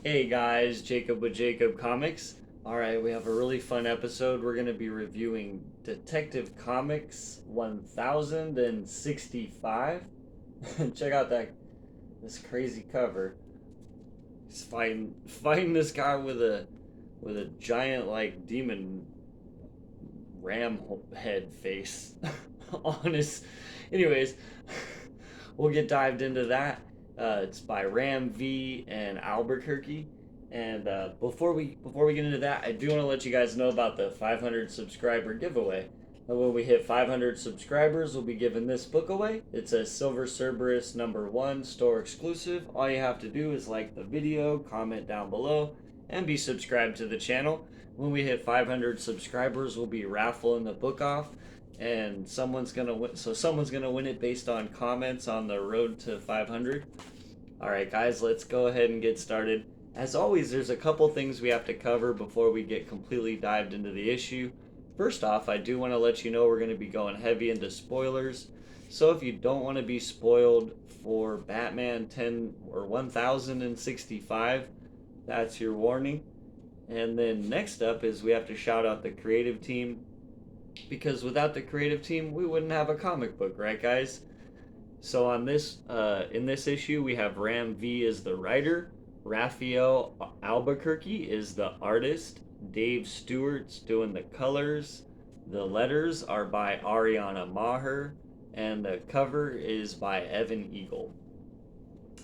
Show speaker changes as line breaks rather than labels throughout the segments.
Hey guys, Jacob with Jacob Comics. Alright, we have a really fun episode. We're going to be reviewing Detective Comics 1065. Check out this crazy cover. He's fighting this guy with a giant like demon ram head face on his. Anyways, we'll get dived into that. It's by Ram V and Albuquerque. And before we get into that, I do want to let you guys know about the 500 subscriber giveaway. When we hit 500 subscribers, we'll be giving this book away. It's a Silver Cerberus #1 store exclusive. All you have to do is like the video, comment down below, and be subscribed to the channel. When we hit 500 subscribers, we'll be raffling the book off, and someone's gonna win it based on comments on the road to 500. All right, guys, let's go ahead and get started. As always, there's a couple things we have to cover before we get completely dived into the issue. First off, I do want to let you know we're going to be going heavy into spoilers. So if you don't want to be spoiled for Batman 10 or 1065, that's your warning. And then next up is we have to shout out the creative team, because without the creative team, we wouldn't have a comic book, right, guys? So on this, in this issue, we have Ram V as the writer, Raphael Albuquerque is the artist, Dave Stewart's doing the colors, the letters are by Ariana Maher, and the cover is by Evan Eagle.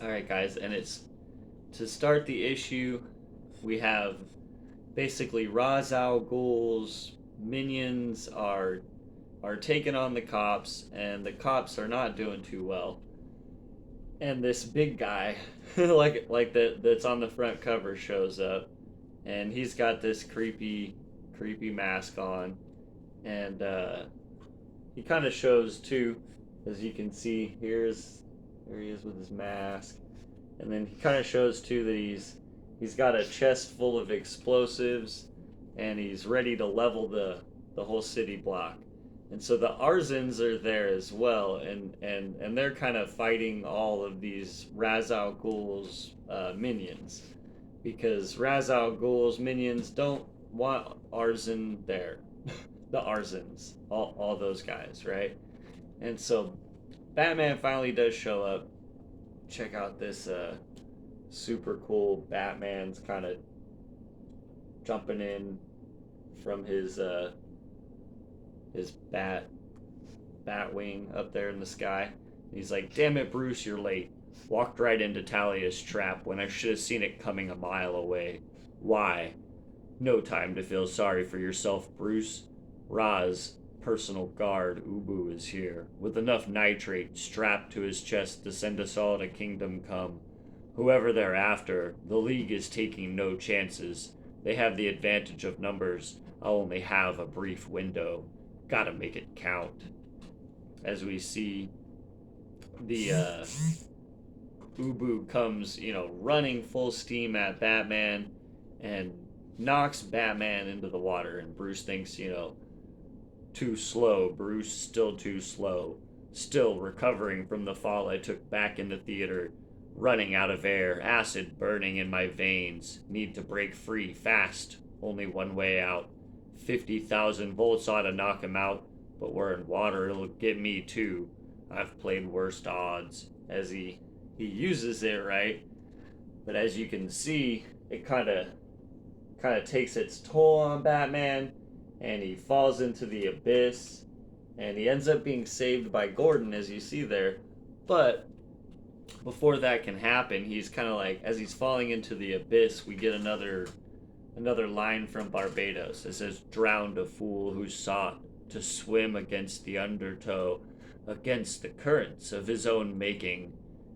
Alright guys, and it's to start the issue, we have basically Ra's al Ghul's minions are taking on the cops, and the cops are not doing too well. And this big guy, that's on the front cover, shows up, and he's got this creepy mask on, and he kind of shows too, as you can see. There he is with his mask, and then he kind of shows too that he's got a chest full of explosives, and he's ready to level the whole city block. And so the Arzans are there as well, and they're kind of fighting all of these Ra's al Ghul's minions, because Ra's al Ghul's minions don't want Arzan there. The Arzans, all those guys, right? And so Batman finally does show up. Check out this super cool Batman's kind of jumping in from his bat wing up there in the sky. He's like, "Damn it, Bruce, you're late. Walked right into Talia's trap when I should have seen it coming a mile away. Why? No time to feel sorry for yourself, Bruce. Ra's personal guard, Ubu, is here, with enough nitrate strapped to his chest to send us all to Kingdom Come. Whoever they're after, the League is taking no chances. They have the advantage of numbers. I'll only have a brief window. Gotta make it count." As we see the Ubu comes, running full steam at Batman and knocks Batman into the water, and Bruce thinks, too slow, Bruce, still too slow. Still recovering from the fall I took back in the theater. Running out of air, acid burning in my veins. Need to break free, fast. Only one way out. 50,000 volts ought to knock him out, but we're in water, it'll get me too. I've played worst odds. As he uses it, right? But as you can see, it kind of takes its toll on Batman, and he falls into the abyss, and he ends up being saved by Gordon, as you see there. But before that can happen, he's kind of like, as he's falling into the abyss, we get another line from Barbados. It says, "Drowned a fool who sought to swim against the undertow, against the currents of his own making.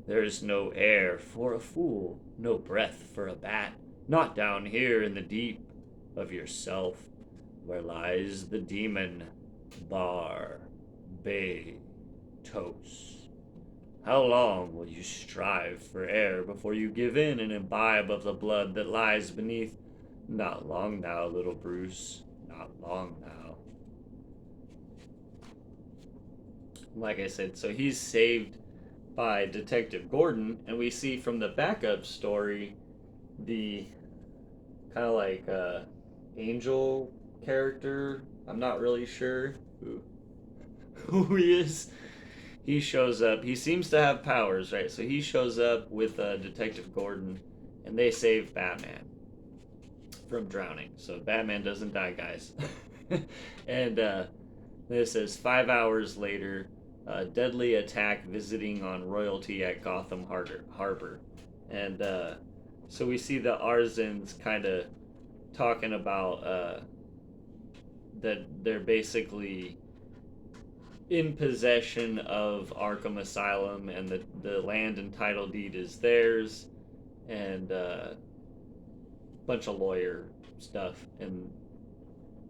There is no air for a fool, no breath for a bat, not down here in the deep of yourself, where lies the demon, Bar-Bay-Tos. How long will you strive for air before you give in and imbibe of the blood that lies beneath? Not long now, little Bruce, not long now." Like I said, so he's saved by Detective Gordon, and we see from the backup story the kind of like angel character. I'm not really sure who he is. He shows up. He seems to have powers, right? So he shows up with Detective Gordon, and they save Batman from drowning. So Batman doesn't die, guys. And this is 5 hours later. Deadly attack visiting on royalty at Gotham Harbor. And so we see the Arzans kind of talking about that they're basically in possession of Arkham Asylum, and the land and title deed is theirs, and a bunch of lawyer stuff, and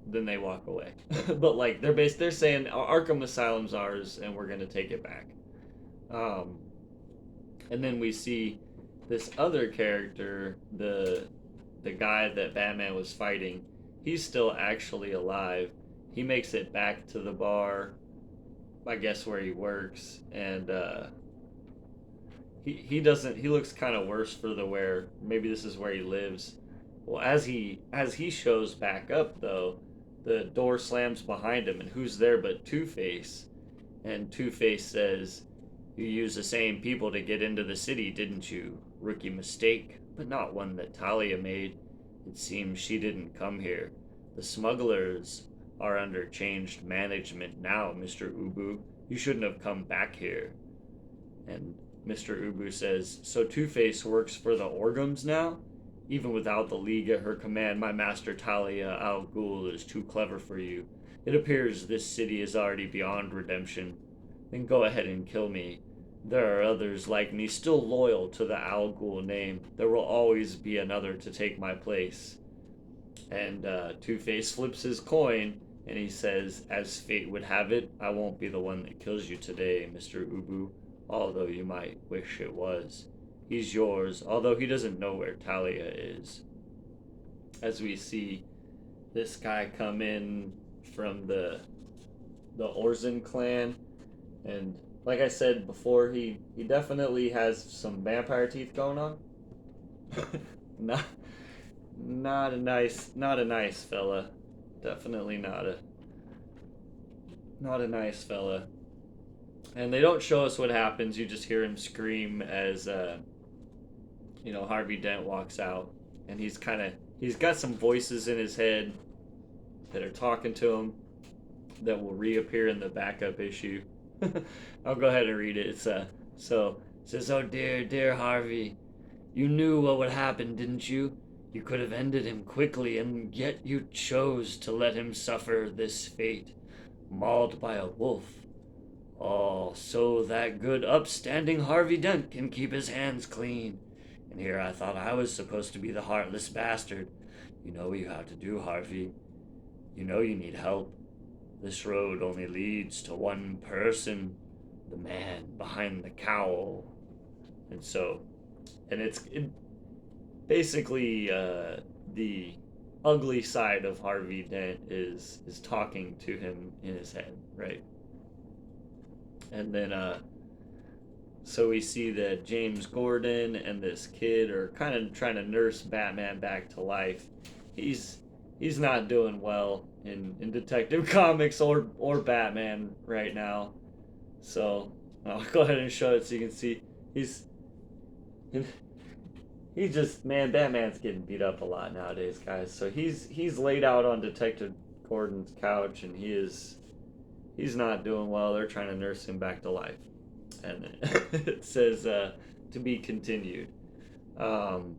then they walk away. But like they're saying Arkham Asylum's ours, and we're gonna take it back. Um, and then we see this other character, the guy that Batman was fighting. He's still actually alive. He makes it back to the bar, I guess where he works, and he doesn't. He looks kind of worse for the wear. Maybe this is where he lives. Well, as he shows back up though, the door slams behind him, and who's there but Two-Face? And Two-Face says, "You used the same people to get into the city, didn't you? Rookie mistake, but not one that Talia made. It seems she didn't come here. The smugglers are under changed management now, Mr. Ubu. You shouldn't have come back here." And Mr. Ubu says, "So Two-Face works for the Orgums now? Even without the League at her command, my master Talia al Ghul is too clever for you. It appears this city is already beyond redemption. Then go ahead and kill me. There are others like me still loyal to the Al Ghul name. There will always be another to take my place." And Two-Face flips his coin, and he says, "As fate would have it, I won't be the one that kills you today, Mr. Ubu, although you might wish it was. He's yours, although he doesn't know where Talia is." As we see this guy come in from the Orzan clan, and like I said before, he definitely has some vampire teeth going on. not not a nice fella. Definitely not a nice fella. And they don't show us what happens. You just hear him scream as Harvey Dent walks out, and he's got some voices in his head that are talking to him that will reappear in the backup issue. I'll go ahead and read it. It says, "Oh dear Harvey, you knew what would happen, didn't you? You could have ended him quickly, and yet you chose to let him suffer this fate, mauled by a wolf. Oh, so that good upstanding Harvey Dent can keep his hands clean. And here I thought I was supposed to be the heartless bastard. You know what you have to do, Harvey. You know you need help. This road only leads to one person, the man behind the cowl." And it's basically the ugly side of Harvey Dent is talking to him in his head, right? And then so we see that James Gordon and this kid are kind of trying to nurse Batman back to life. He's not doing well in Detective Comics or Batman right now. So I'll go ahead and show it so you can see. Batman's getting beat up a lot nowadays, guys. So he's laid out on Detective Gordon's couch, and he's not doing well. They're trying to nurse him back to life. And it says to be continued. And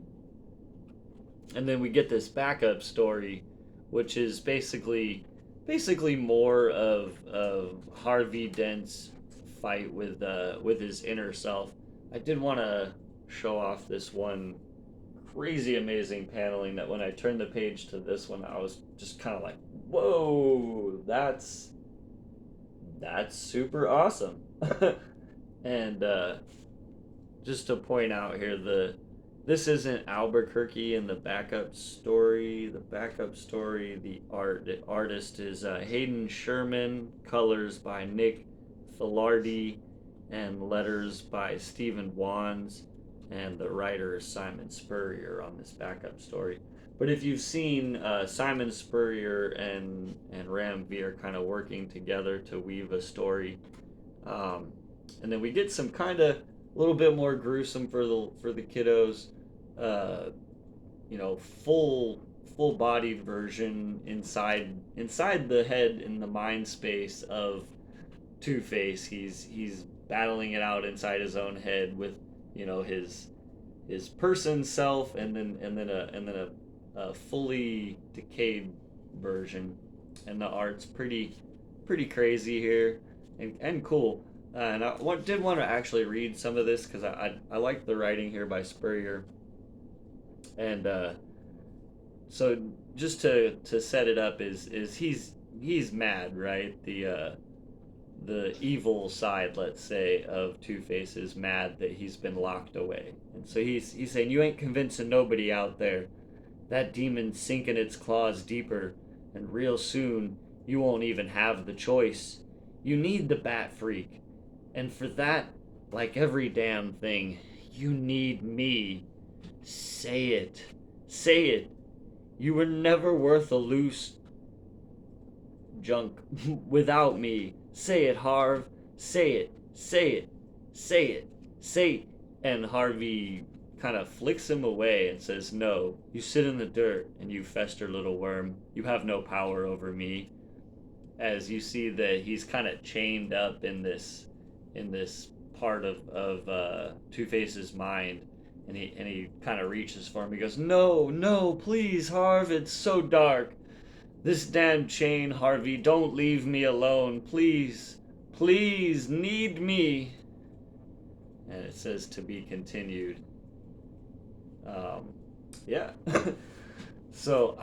then we get this backup story, which is basically more of Harvey Dent's fight with his inner self. I did want to show off this one crazy amazing paneling that when I turned the page to this one, I was just kind of like, whoa, that's super awesome. And just to point out here, this isn't Albuquerque in the backup story. The artist is Hayden Sherman, colors by Nick Filardi, and letters by Stephen Wands. and the writer is Simon Spurrier on this backup story. But if you've seen Simon Spurrier and Ram V are kind of working together to weave a story, um, and then we get some kind of a little bit more gruesome for the kiddos, uh, full bodied version inside the head in the mind space of Two Face. He's battling it out inside his own head with his person self, and then a fully decayed version, and the art's pretty crazy here, and cool. And did want to actually read some of this because I like the writing here by Spurrier, and so just to set it up is he's mad, right? The evil side, let's say, of Two Face is mad that he's been locked away, and so he's saying, "You ain't convincing nobody out there. That demon's sinking its claws deeper, and real soon you won't even have the choice. You need the Bat Freak, and for that, like every damn thing, you need me. Say it, say it. You were never worth a loose junk without me. Say it, Harv. Say it. Say it. Say it. Say it." And Harvey kind of flicks him away and says, "No, you sit in the dirt and you fester, little worm. You have no power over me." As you see that he's kind of chained up in this part of Two Face's mind, and he kind of reaches for him. He goes, "No, no, please, Harv. It's so dark. This damn chain, Harvey, don't leave me alone. Please, please, need me." And it says to be continued. Yeah. So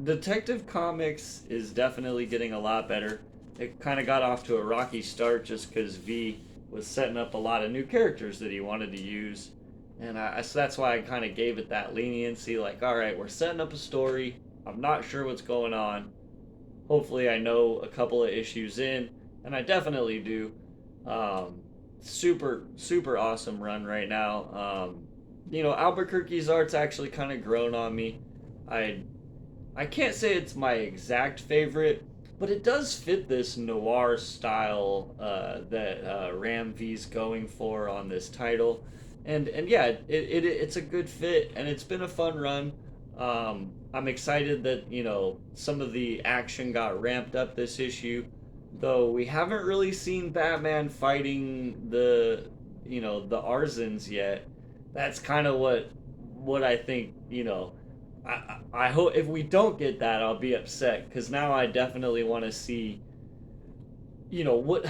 Detective Comics is definitely getting a lot better. It kind of got off to a rocky start just because V was setting up a lot of new characters that he wanted to use. And so that's why I kind of gave it that leniency, like, all right, we're setting up a story. I'm not sure what's going on. Hopefully I know a couple of issues in, and I definitely do. Super, super awesome run right now. Albuquerque's art's actually kind of grown on me. I can't say it's my exact favorite, but it does fit this noir style that Ram V's going for on this title, and yeah, it's a good fit, and it's been a fun run. I'm excited that some of the action got ramped up this issue, though we haven't really seen Batman fighting the Arzans yet. That's kind of what I think. I hope if we don't get that, I'll be upset because now I definitely want to see. What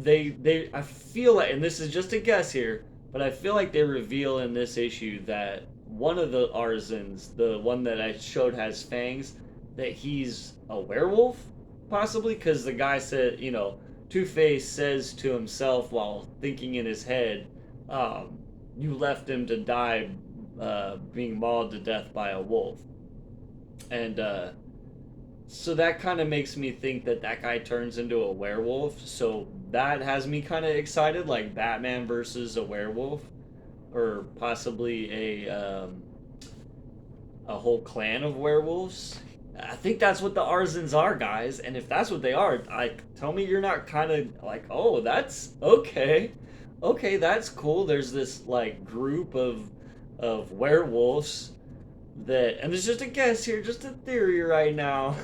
I feel like, and this is just a guess here, but I feel like they reveal in this issue that one of the Arzans, the one that I showed has fangs, that he's a werewolf, possibly, because the guy said, Two-Face says to himself while thinking in his head, "You left him to die being mauled to death by a wolf." And so that kind of makes me think that guy turns into a werewolf. So that has me kind of excited, like Batman versus a werewolf, or possibly a whole clan of werewolves. I think that's what the Arzans are, guys. And if that's what they are, tell me you're not kind of like, oh, that's okay. Okay, that's cool. There's this like group of werewolves that, and it's just a guess here, just a theory right now.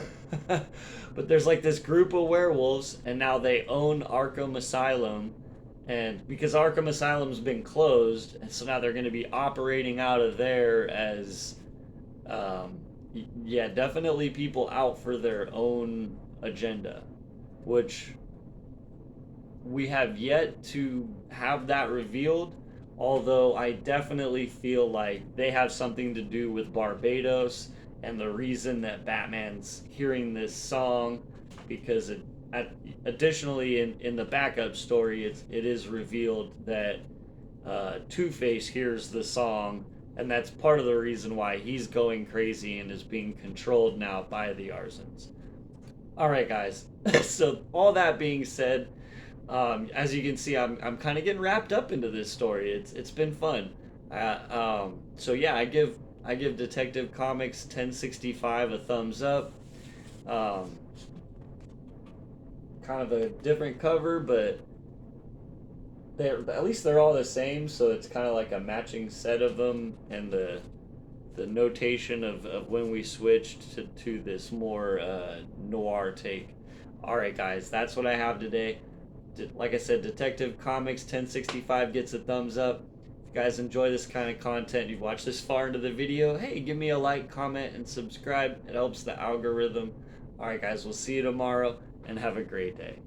But there's like this group of werewolves, and now they own Arkham Asylum, and because Arkham Asylum's been closed, and so now they're going to be operating out of there as, yeah, definitely people out for their own agenda, which we have yet to have that revealed. Although I definitely feel like they have something to do with Barbados and the reason that Batman's hearing this song, because additionally in the backup story, it is revealed that Two-Face hears the song, and that's part of the reason why he's going crazy and is being controlled now by the Arzans. All right, guys. So all that being said, As you can see, I'm kind of getting wrapped up into this story. It's been fun. So yeah, I give Detective Comics 1065 a thumbs up. Um, Kind of a different cover, but they're at least they're all the same. So it's kind of like a matching set of them, and the notation of when we switched to this more noir take. All right, guys, that's what I have today. Like I said, Detective Comics 1065 gets a thumbs up. If you guys enjoy this kind of content, you've watched this far into the video, hey, give me a like, comment, and subscribe. It helps the algorithm. All right, guys, we'll see you tomorrow, and have a great day.